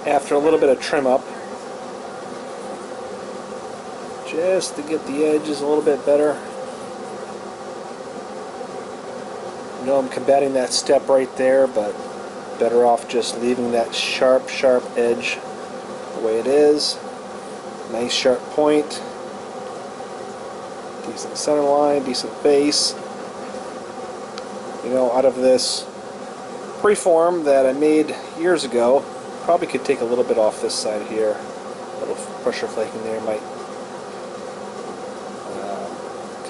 after a little bit of trim up, just to get the edges a little bit better. You know I'm combating that step right there, but better off just leaving that sharp edge the way it is. Nice sharp point. Decent center line, decent base. You know, out of this preform that I made years ago, probably could take a little bit off this side here. A little pressure flaking there might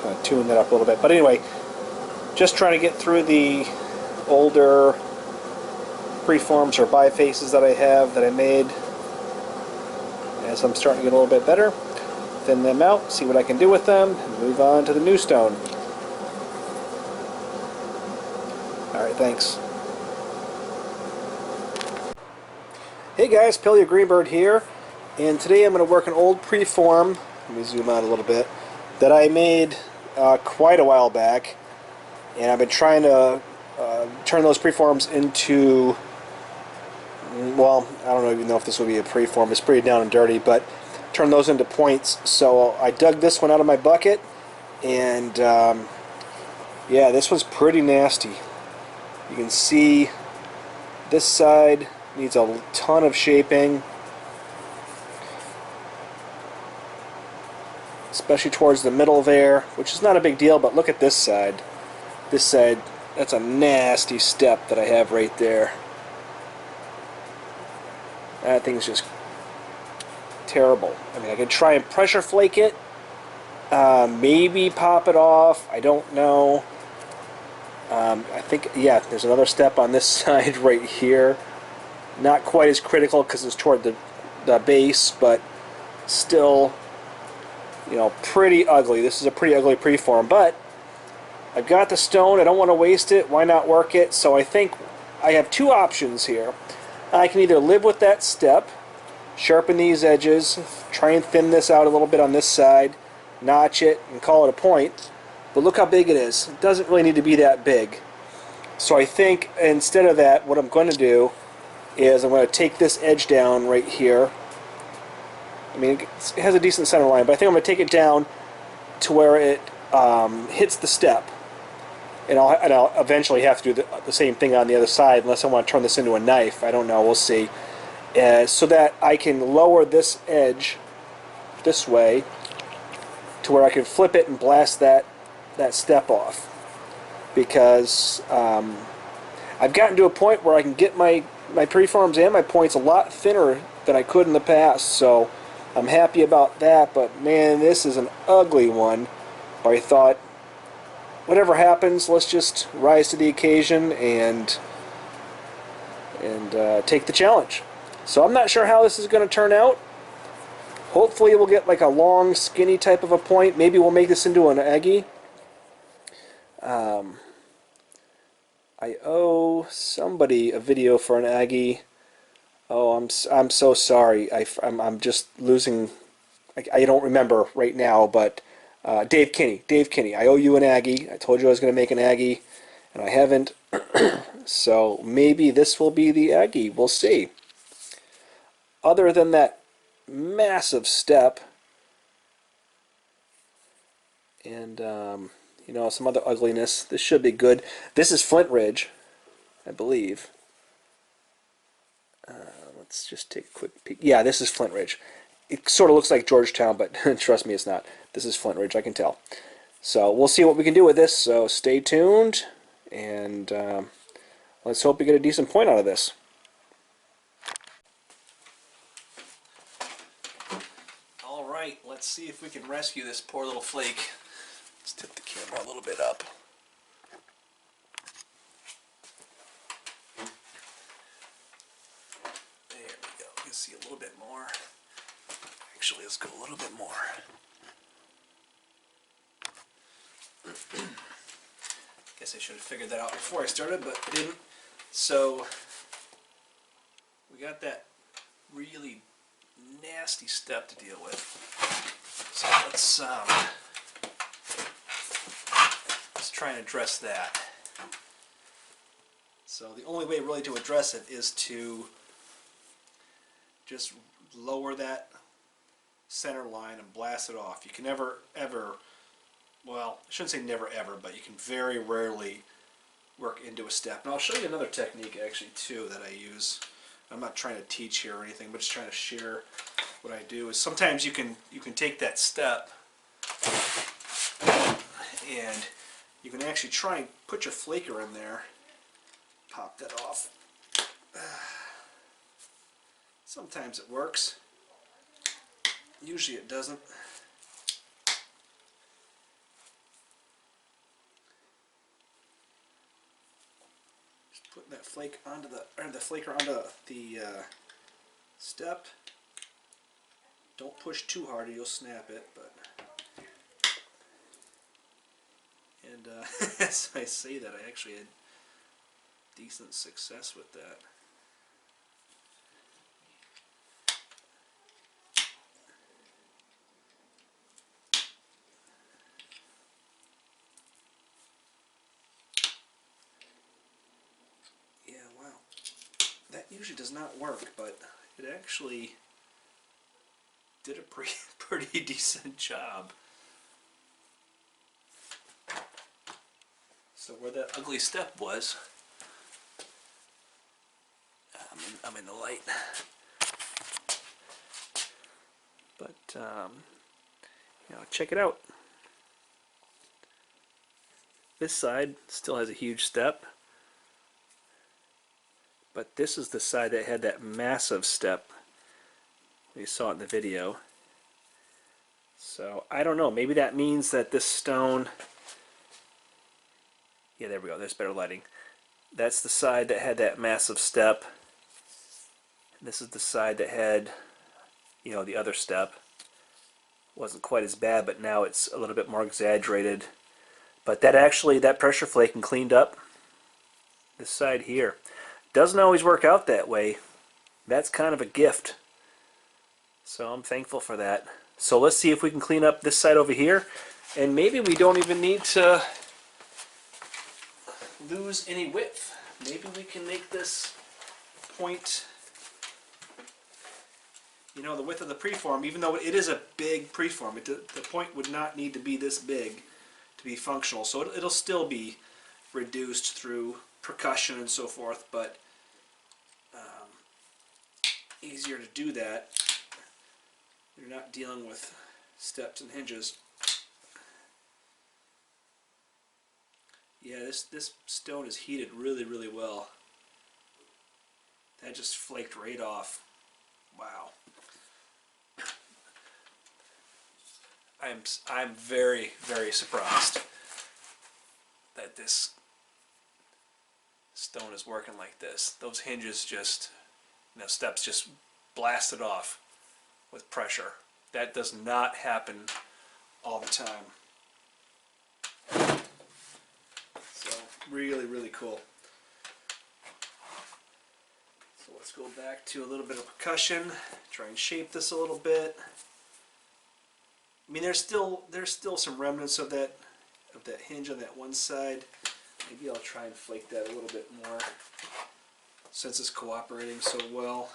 kind of tune that up a little bit. But anyway, just trying to get through the older preforms or bifaces that I have that I made. As I'm starting to get a little bit better, thin them out, see what I can do with them, and move on to the new stone. Alright, thanks. Hey guys, Pillia Greenbird here, and today I'm going to work an old preform, let me zoom out a little bit, that I made quite a while back, and I've been trying to turn those preforms into, well, I don't even know if this will be a preform, it's pretty down and dirty, but turn those into points. So I dug this one out of my bucket, and yeah, this one's pretty nasty. You can see this side needs a ton of shaping, especially towards the middle there, which is not a big deal, but look at this side. This side, that's a nasty step that I have right there. That thing's just terrible. I mean, I could try and pressure flake it, maybe pop it off, I don't know. I think, yeah, there's another step on this side right here. Not quite as critical because it's toward the base, but still, you know, pretty ugly. This is a pretty ugly preform, but I've got the stone, I don't want to waste it, why not work it? So I think I have two options here. I can either live with that step, sharpen these edges, try and thin this out a little bit on this side, notch it, and call it a point. But look how big it is. It doesn't really need to be that big. So I think instead of that, what I'm going to do is I'm going to take this edge down right here. I mean, it has a decent center line, but I think I'm going to take it down to where it hits the step. And I'll eventually have to do the same thing on the other side, unless I want to turn this into a knife. I don't know, we'll see. So that I can lower this edge this way to where I can flip it and blast that step off. Because I've gotten to a point where I can get my preforms and my points a lot thinner than I could in the past, so I'm happy about that. But man, this is an ugly one. But I thought, whatever happens, let's just rise to the occasion and take the challenge. So I'm not sure how this is going to turn out. Hopefully we'll get like a long, skinny type of a point. Maybe we'll make this into an Aggie. I owe somebody a video for an Aggie. Oh, I'm so sorry. I'm just losing. I don't remember right now, but Dave Kinney, I owe you an Aggie. I told you I was going to make an Aggie, and I haven't. So maybe this will be the Aggie. We'll see. Other than that massive step, and you know, some other ugliness, this should be good. This is Flint Ridge, I believe. Let's just take a quick peek. Yeah, this is Flint Ridge. It sort of looks like Georgetown, but trust me, it's not. This is Flint Ridge, I can tell. So we'll see what we can do with this, so stay tuned, and let's hope we get a decent point out of this. Alright, let's see if we can rescue this poor little flake. Let's tip the camera a little bit up. There we go. You can see a little bit more. Actually, let's go a little bit more. Guess I should have figured that out before I started, but I didn't. So we got that really nasty step to deal with. So let's try and address that. So the only way really to address it is to just lower that center line and blast it off. You can never ever, well, I shouldn't say never ever, but you can very rarely work into a step. And I'll show you another technique actually too that I use. I'm not trying to teach here or anything, but just trying to share what I do. Is sometimes you can take that step and you can actually try and put your flaker in there, pop that off. Sometimes it works, usually it doesn't. Just putting that flake onto the flaker onto the step. Don't push too hard or you'll snap it, but and as I say that, I actually had decent success with that. Yeah, wow. That usually does not work, but it actually did a pretty decent job. So where that ugly step was, I'm in the light. But you know, check it out. This side still has a huge step, but this is the side that had that massive step. You saw it in the video. So I don't know, maybe that means that this stone, yeah, there we go, there's better lighting. That's the side that had that massive step. This is the side that had, you know, the other step. Wasn't quite as bad, but now it's a little bit more exaggerated. But that actually, that pressure flaking cleaned up this side here. Doesn't always work out that way. That's kind of a gift. So I'm thankful for that. So let's see if we can clean up this side over here. And maybe we don't even need to lose any width. Maybe we can make this point, you know, the width of the preform, even though it is a big preform, the point would not need to be this big to be functional. So it'll still be reduced through percussion and so forth, but easier to do that. You're not dealing with steps and hinges. Yeah, this stone is heated really well. That just flaked right off. Wow. I'm very surprised that this stone is working like this. Those hinges just, you know, steps just blasted off with pressure. That does not happen all the time. So really cool. So let's go back to a little bit of percussion, try and shape this a little bit. I mean, there's still some remnants of that hinge on that one side. Maybe I'll try and flake that a little bit more since it's cooperating so well.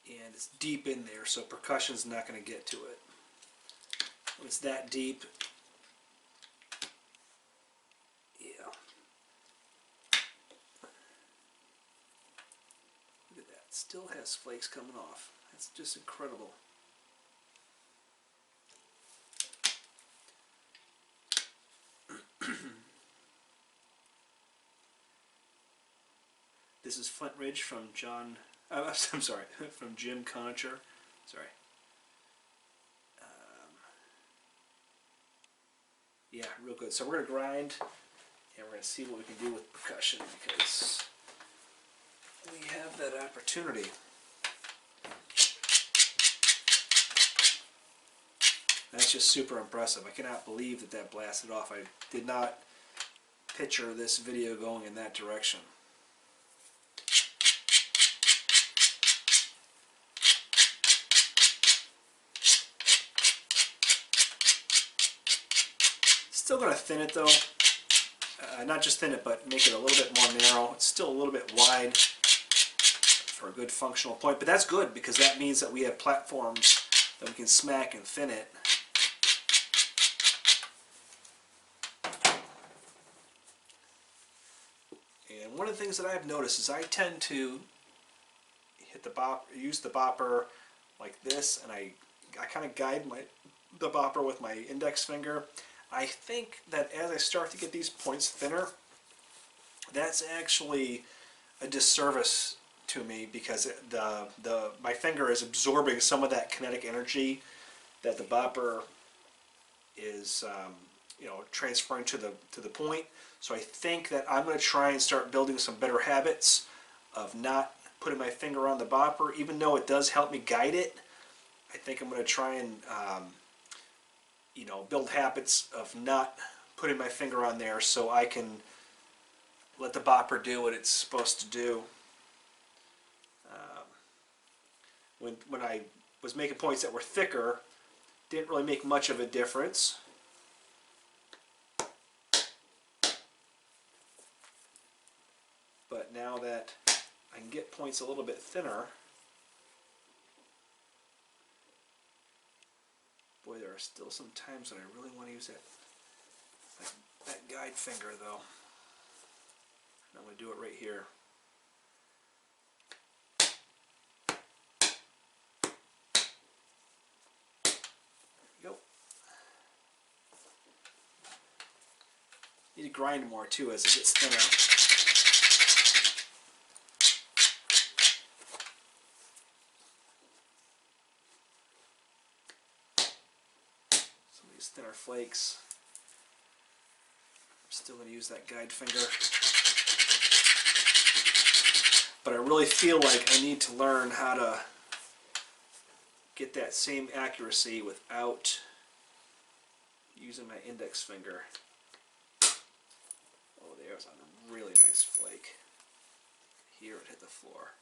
And it's deep in there, so percussion's not going to get to it. When it's that deep, yeah. Look at that. Still has flakes coming off. That's just incredible. This is Flint Ridge from I'm sorry, from Jim Conacher. Sorry. Yeah, real good. So we're going to grind, and we're going to see what we can do with percussion, because we have that opportunity. That's just super impressive. I cannot believe that that blasted off. I did not picture this video going in that direction. Still going to thin it though. not just thin it, but make it a little bit more narrow. It's still a little bit wide for a good functional point, but that's good because that means that we have platforms that we can smack and thin it. And one of the things that I've noticed is I tend to hit the use the bopper like this, and I kind of guide the bopper with my index finger. I think that as I start to get these points thinner, that's actually a disservice to me because my finger is absorbing some of that kinetic energy that the bopper is transferring to the point. So I think that I'm going to try and start building some better habits of not putting my finger on the bopper, even though it does help me guide it. I think I'm going to try and build habits of not putting my finger on there so I can let the bopper do what it's supposed to do. When I was making points that were thicker, didn't really make much of a difference. But now that I can get points a little bit thinner, boy, there are still some times when I really want to use that guide finger though. And I'm going to do it right here. There we go. Need to grind more too as it gets thinner. Some of these thinner flakes. I'm still going to use that guide finger. But I really feel like I need to learn how to get that same accuracy without using my index finger. Oh, there's a really nice flake. Here it hit the floor.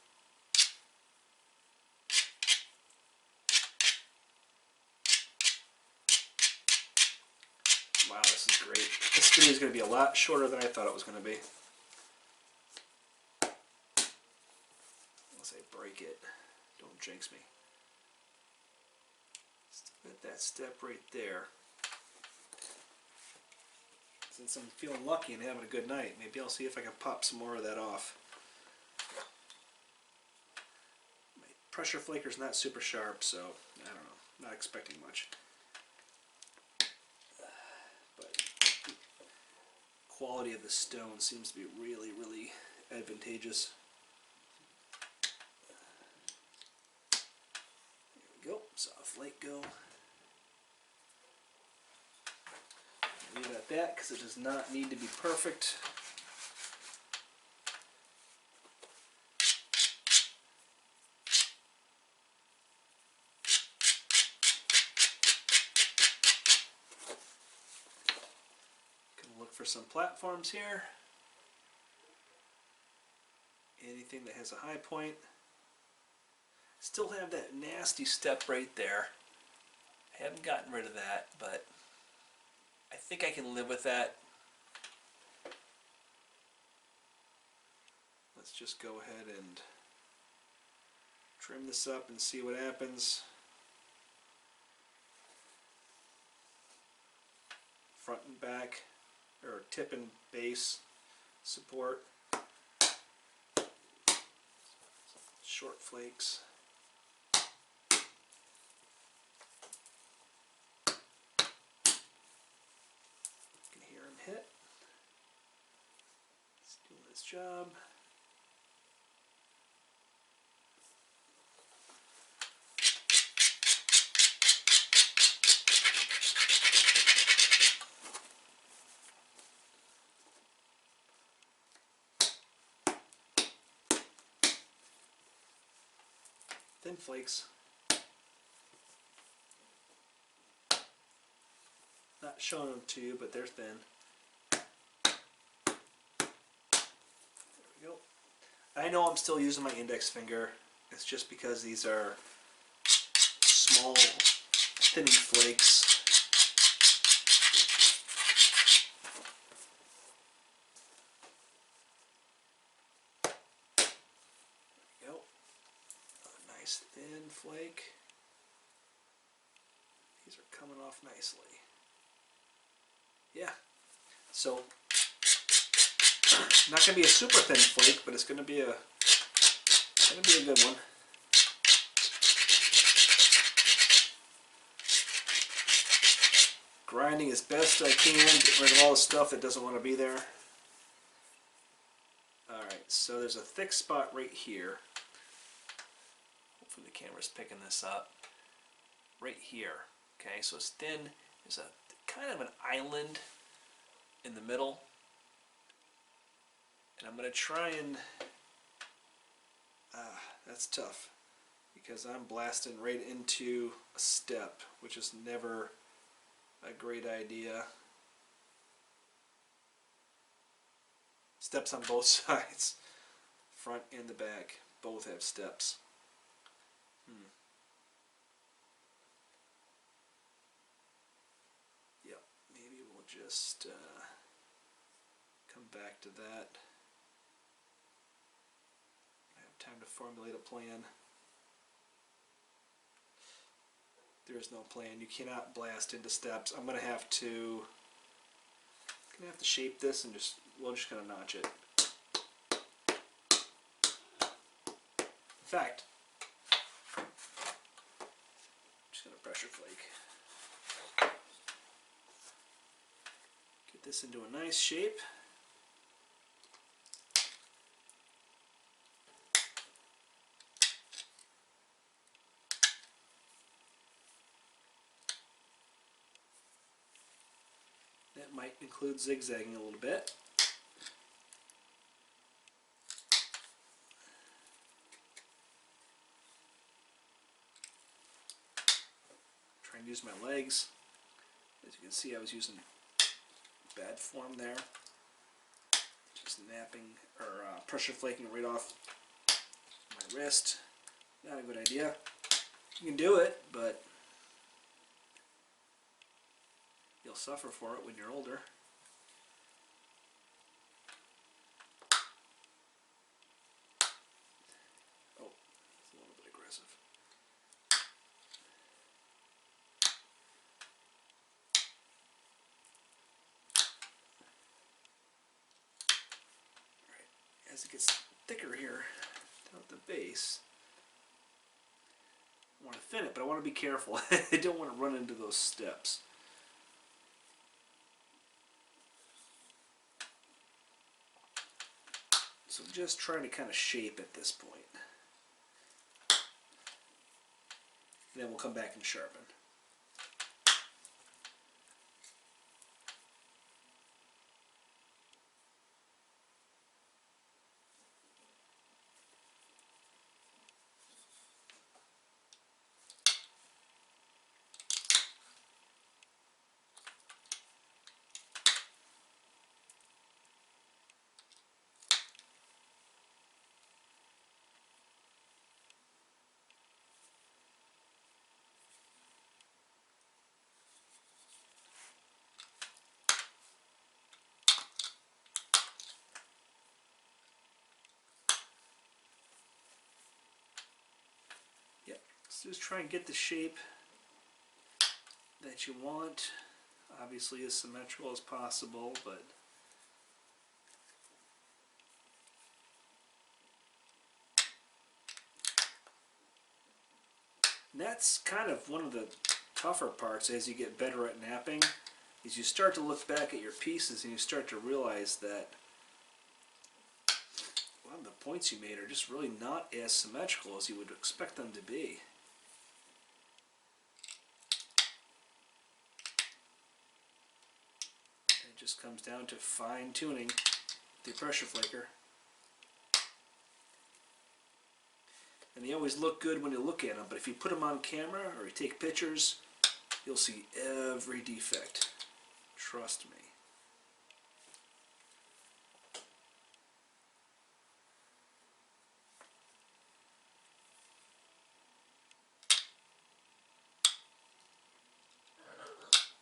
Wow, this is great. This video is going to be a lot shorter than I thought it was going to be. Unless I break it. Don't jinx me. Still got that step right there. Since I'm feeling lucky and having a good night, maybe I'll see if I can pop some more of that off. My pressure flaker's not super sharp, so I don't know. Not expecting much. But the quality of the stone seems to be really, really advantageous. There we go. Saw a flake go. Leave it at that because it does not need to be perfect. Gonna look for some platforms here. Anything that has a high point. Still have that nasty step right there. I haven't gotten rid of that, but I think I can live with that. Let's just go ahead and trim this up and see what happens. Front and back, or tip and base support. Short flakes. Hit. It's doing its job. Thin flakes. Not showing them to you, but they're thin. I know I'm still using my index finger. It's just because these are small thinning flakes. Nice thin flake. These are coming off nicely. Yeah. So not going to be a super thin flake, but it's going to be a good one. Grinding as best I can, get rid of all the stuff that doesn't want to be there. Alright, so there's a thick spot right here. Hopefully the camera's picking this up. Right here. Okay, so it's thin. There's a kind of an island in the middle. And I'm going to try and... that's tough. Because I'm blasting right into a step, which is never a great idea. Steps on both sides. Front and the back. Both have steps. Yep, maybe we'll just come back to that. I have time to formulate a plan. There is no plan. You cannot blast into steps. I'm gonna have to shape this and we're just gonna notch it. In fact, I'm just gonna pressure flake. Get this into a nice shape. That might include zigzagging a little bit. Try and use my legs. As you can see, I was using bad form there. Just napping or pressure flaking right off my wrist. Not a good idea. You can do it, but you'll suffer for it when you're older. Oh, it's a little bit aggressive. Alright, as it gets thicker here down at the base, I want to thin it, but I want to be careful. I don't want to run into those steps. So I'm just trying to kind of shape at this point. And then we'll come back and sharpen. Yep, so just try and get the shape that you want. Obviously as symmetrical as possible, but and that's kind of one of the tougher parts as you get better at napping, is you start to look back at your pieces and you start to realize that a lot of the points you made are just really not as symmetrical as you would expect them to be. And it just comes down to fine-tuning the pressure flaker. And they always look good when you look at them, but if you put them on camera or you take pictures, you'll see every defect. Trust me.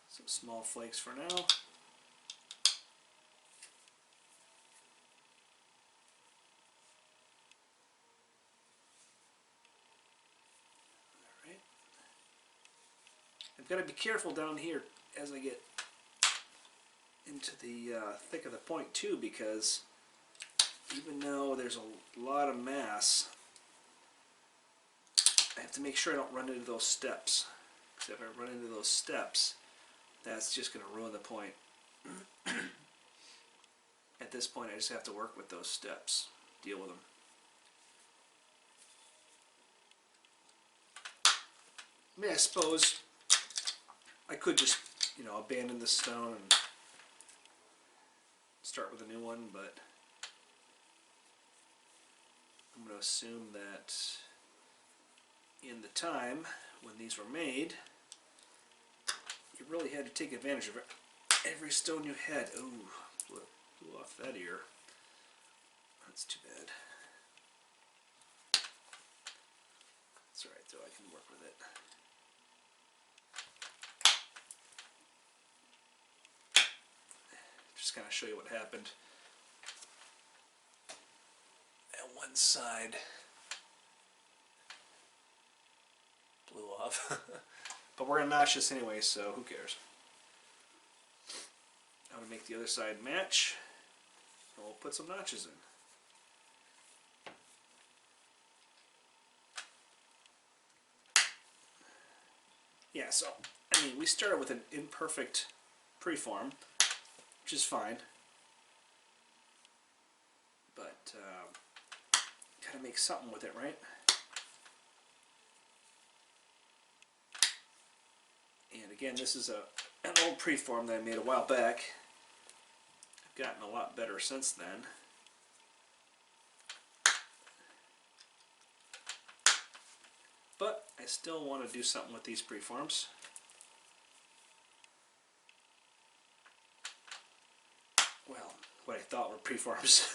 Some small flakes for now. I've got to be careful down here as I get into the thick of the point too, because even though there's a lot of mass, I have to make sure I don't run into those steps. Because if I run into those steps, that's just going to ruin the point. At this point, I just have to work with those steps, deal with them. I mean, I suppose I could just, you know, abandon this stone and start with a new one, but I'm going to assume that in the time when these were made, you really had to take advantage of every stone you had. Ooh, blew off that ear. That's too bad. That's alright, though, I can work with it. Just kind of show you what happened. And one side blew off. But we're going to notch this anyway, so who cares? I'm going to make the other side match, and we'll put some notches in. Yeah, so, I mean, we started with an imperfect preform, which is fine. But, gotta make something with it, right? And again, this is an old preform that I made a while back. I've gotten a lot better since then. But I still want to do something with these preforms. Well, what I thought were preforms.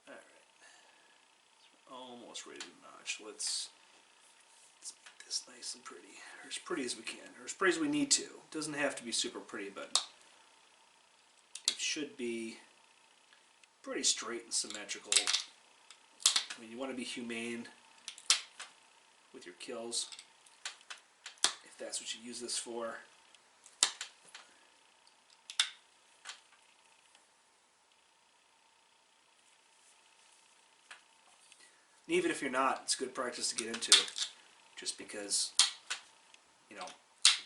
Alright. Almost ready to notch. Let's make this nice and pretty. Or as pretty as we can. Or as pretty as we need to. It doesn't have to be super pretty, but it should be pretty straight and symmetrical. I mean, you want to be humane with your kills, if that's what you use this for. And even if you're not, it's good practice to get into, just because, you know,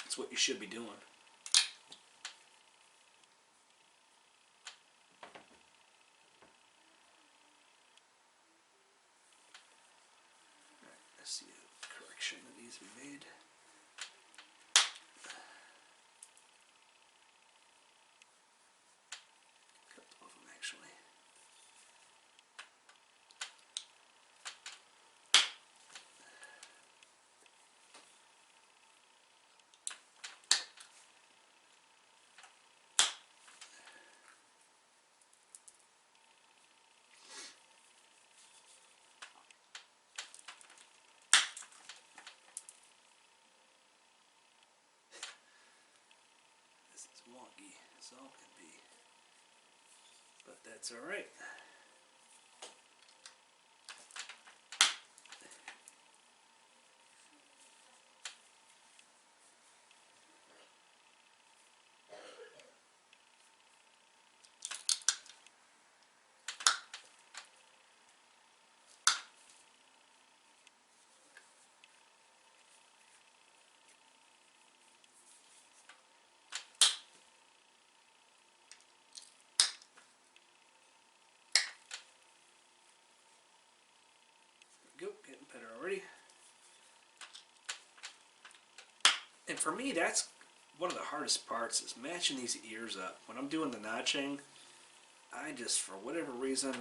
it's what you should be doing. I see a correction that needs to be made. A couple of them, actually. This is wonky as all can be, but that's all right. There we go, getting better already. And for me, that's one of the hardest parts, is matching these ears up. When I'm doing the notching, I just, for whatever reason,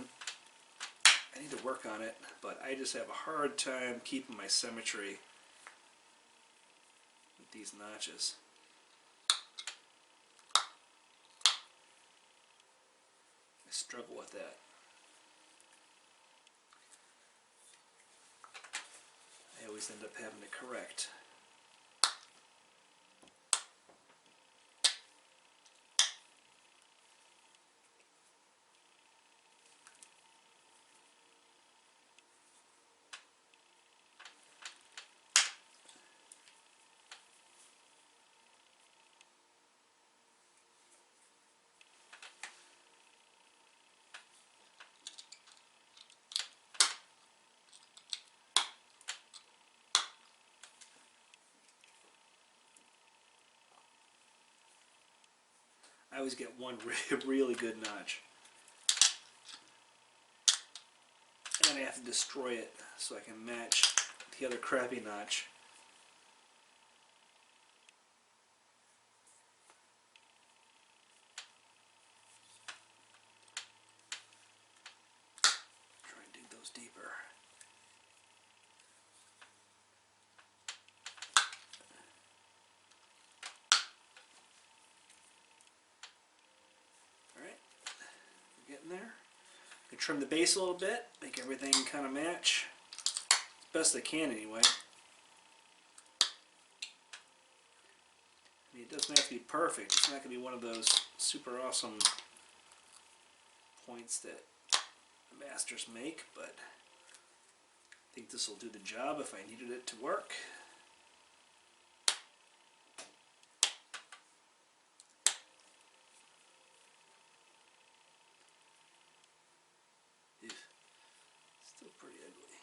I need to work on it, but I just have a hard time keeping my symmetry with these notches. I struggle with that. I always end up having to correct. I always get one really good notch. And then I have to destroy it so I can match the other crappy notch. Try and dig those deeper. Alright, we're getting there. I trim the base a little bit, make everything kind of match. As best I can anyway. I mean, it doesn't have to be perfect. It's not going to be one of those super awesome points that the masters make, but I think this will do the job if I needed it to work. Ew. Still pretty ugly.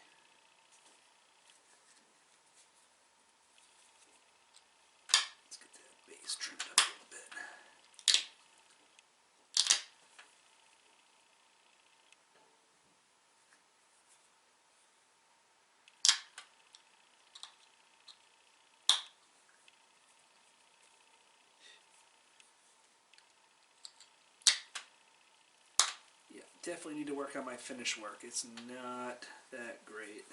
Let's get that base trimmed up a little bit. Yeah, definitely need to work on my finish work. It's not that great.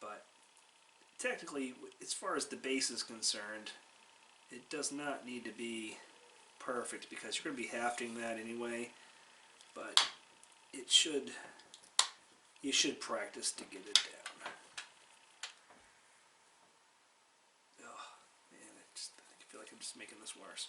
But technically, as far as the base is concerned, it does not need to be perfect because you're going to be hafting that anyway. But it should, you should practice to get it down. Oh man, I feel like I'm just making this worse.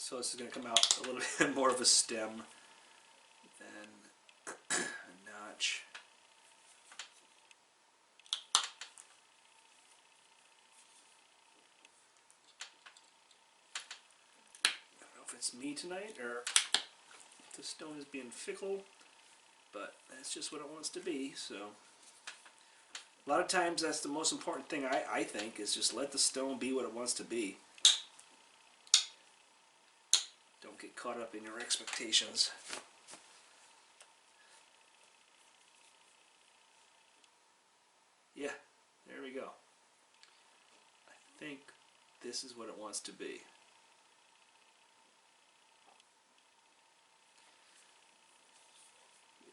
So this is going to come out a little bit more of a stem than a notch. I don't know if it's me tonight or if the stone is being fickle, but that's just what it wants to be. So a lot of times that's the most important thing I think, is just let the stone be what it wants to be. Don't get caught up in your expectations. Yeah, there we go. I think this is what it wants to be.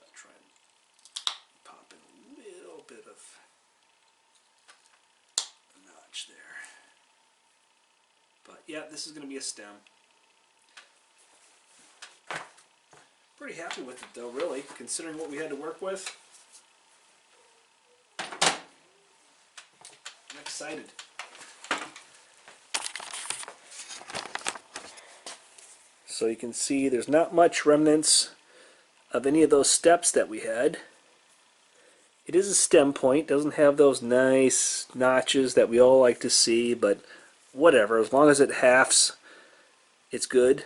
I'll try and pop in a little bit of a notch there. But yeah, this is going to be a stem. Pretty happy with it though, really, considering what we had to work with. I'm excited. So you can see there's not much remnants of any of those steps that we had. It is a stem point, doesn't have those nice notches that we all like to see, but whatever, as long as it halves, it's good.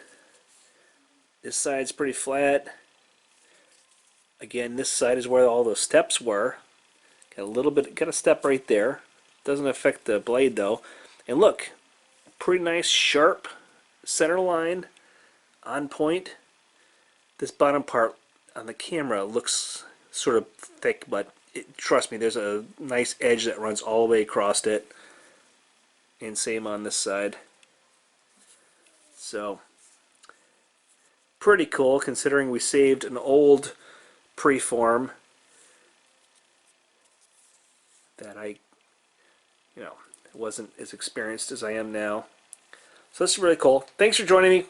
This side's pretty flat. Again, this side is where all those steps were. Got a little bit, got a step right there. Doesn't affect the blade though. And look, pretty nice sharp center line, on point. This bottom part on the camera looks sort of thick, but trust me, there's a nice edge that runs all the way across it. And same on this side. So pretty cool considering we saved an old preform that I, wasn't as experienced as I am now. So this is really cool. Thanks for joining me.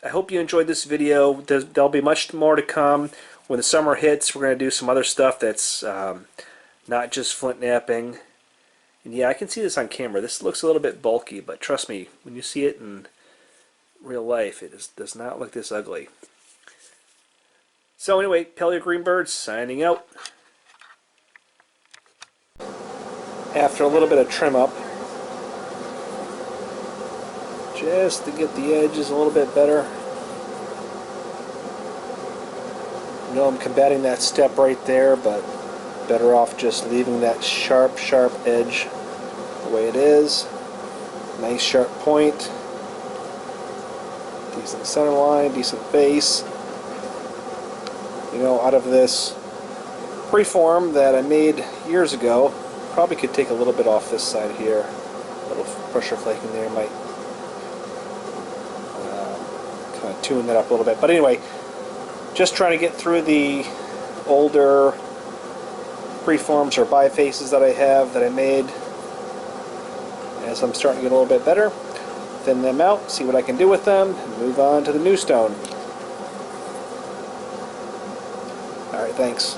I hope you enjoyed this video. There'll be much more to come. When the summer hits, we're going to do some other stuff that's not just flint knapping. And yeah, I can see this on camera. This looks a little bit bulky, but trust me, when you see it in real life, it does not look this ugly. So anyway, Pellier Greenbird signing out. After a little bit of trim up, just to get the edges a little bit better. I know I'm combating that step right there, but better off just leaving that sharp edge the way it is. Nice sharp point. Decent center line, decent base. Out of this preform that I made years ago, probably could take a little bit off this side here. A little pressure flaking there might kind of tune that up a little bit. But anyway, just trying to get through the older preforms or bifaces that I have that I made. As I'm starting to get a little bit better, thin them out, see what I can do with them, and move on to the new stone. Alright, thanks.